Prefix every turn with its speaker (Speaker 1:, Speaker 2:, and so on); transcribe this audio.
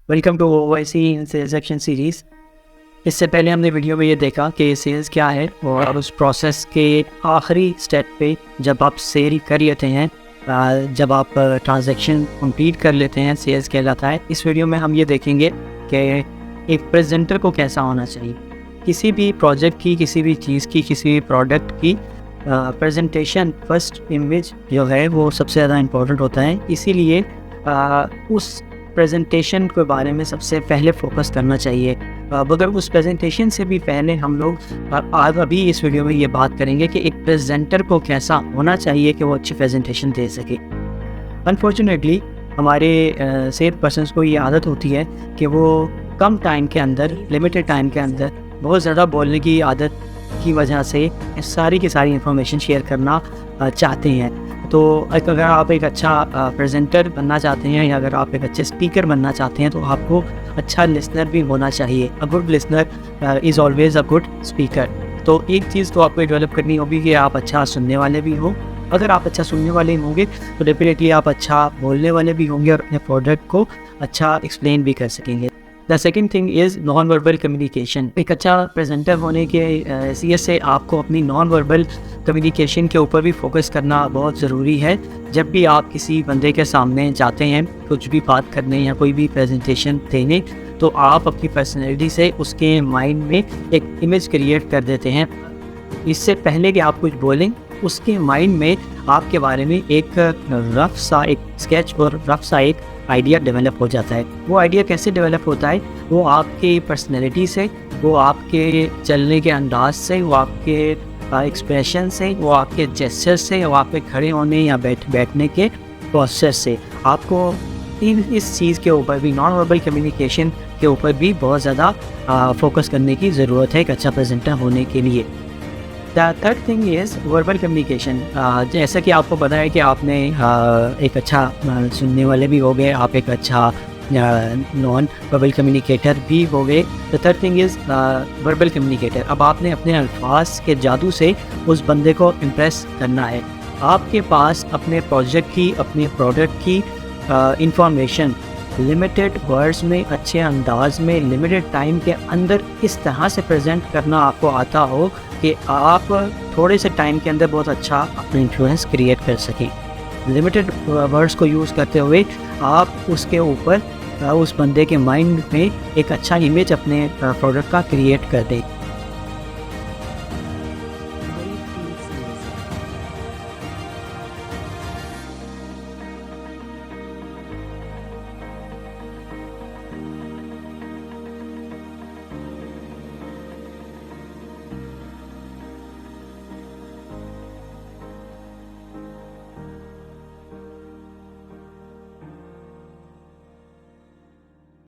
Speaker 1: Welcome to OYC in sales action series. इससे पहले हमने वीडियो में ये देखा कि सेल्स क्या है और उस प्रोसेस के आखिरी स्टेप पे जब आप सेल कर लेते हैं, जब आप ट्रांजैक्शन कंप्लीट कर लेते हैं, सेल्स कहलाता है। इस वीडियो में हम ये देखेंगे कि एक प्रेजेंटर को कैसा होना चाहिए। किसी भी प्रोजेक्ट की, किसी भी चीज़ की, किसी भी प्रोडक्ट की प्रेजेंटेशन, फर्स्ट इमेज जो है वो सबसे ज़्यादा इम्पोर्टेंट होता है। इसीलिए उस प्रेजेंटेशन के बारे में सबसे पहले फोकस करना चाहिए। मगर उस प्रेजेंटेशन से भी पहले हम लोग आज अभी इस वीडियो में ये बात करेंगे कि एक प्रेजेंटर को कैसा होना चाहिए कि वो अच्छी प्रेजेंटेशन दे सके। अनफॉर्चुनेटली हमारे सेल्स पर्सन्स को ये आदत होती है कि वो कम टाइम के अंदर, लिमिटेड टाइम के अंदर बहुत ज़्यादा बोलने की आदत की वजह से सारी की सारी इन्फॉर्मेशन शेयर करना चाहते हैं। तो अगर आप एक अच्छा प्रेजेंटर बनना चाहते हैं या अगर आप एक अच्छे स्पीकर बनना चाहते हैं तो आपको अच्छा लिसनर भी होना चाहिए। A good listener is always a good speaker. तो एक चीज़ तो आपको डेवलप करनी होगी कि आप अच्छा सुनने वाले भी हो। अगर आप अच्छा सुनने वाले होंगे तो डेफिनेटली आप अच्छा बोलने वाले भी होंगे और अपने प्रोडक्ट को अच्छा एक्सप्लेन भी कर सकेंगे। The second thing is non verbal communication. एक अच्छा प्रेजेंटर होने के हैसियत से आपको अपनी नॉन वर्बल कम्युनिकेशन के ऊपर भी फोकस करना बहुत ज़रूरी है। जब भी आप किसी बंदे के सामने जाते हैं कुछ भी बात करने या कोई भी प्रेजेंटेशन देने, तो आप अपनी पर्सनैलिटी से उसके माइंड में एक इमेज क्रिएट कर देते हैं। इससे पहले कि आप कुछ बोलें, उसके माइंड में आपके बारे में एक रफ सा एक स्केच और रफ सा एक आइडिया डेवलप हो जाता है। वो आइडिया कैसे डेवलप होता है? वो आपके पर्सनैलिटी से, वो आपके चलने के अंदाज से, वो आपके एक्सप्रेशन से, वो आपके जेस्चर से, वो आपके खड़े होने या बैठने के प्रोसेस से। आपको इस चीज़ के ऊपर भी, नॉन वर्बल कम्युनिकेशन के ऊपर भी बहुत ज़्यादा फोकस करने की ज़रूरत है एक अच्छा प्रेजेंटर होने के लिए। The third thing is verbal communication. जैसा कि आपको पता है कि आपने एक अच्छा सुनने वाले भी हो गए, आप एक अच्छा नॉन वर्बल कम्युनिकेटर भी हो गए। The third thing is verbal communicator. अब आपने अपने अल्फाज के जादू से उस बंदे को इम्प्रेस करना है। आपके पास अपने प्रोजेक्ट की, अपने प्रोडक्ट की इंफॉर्मेशन लिमिटेड वर्ड्स में, अच्छे अंदाज में, लिमिटेड टाइम के अंदर इस तरह से प्रेजेंट करना आपको आता हो कि आप थोड़े से टाइम के अंदर बहुत अच्छा अपना इन्फ्लुएंस क्रिएट कर सकें। लिमिटेड वर्ड्स को यूज़ करते हुए आप उसके ऊपर उस बंदे के माइंड में एक अच्छा इमेज अपने प्रोडक्ट का क्रिएट कर दें।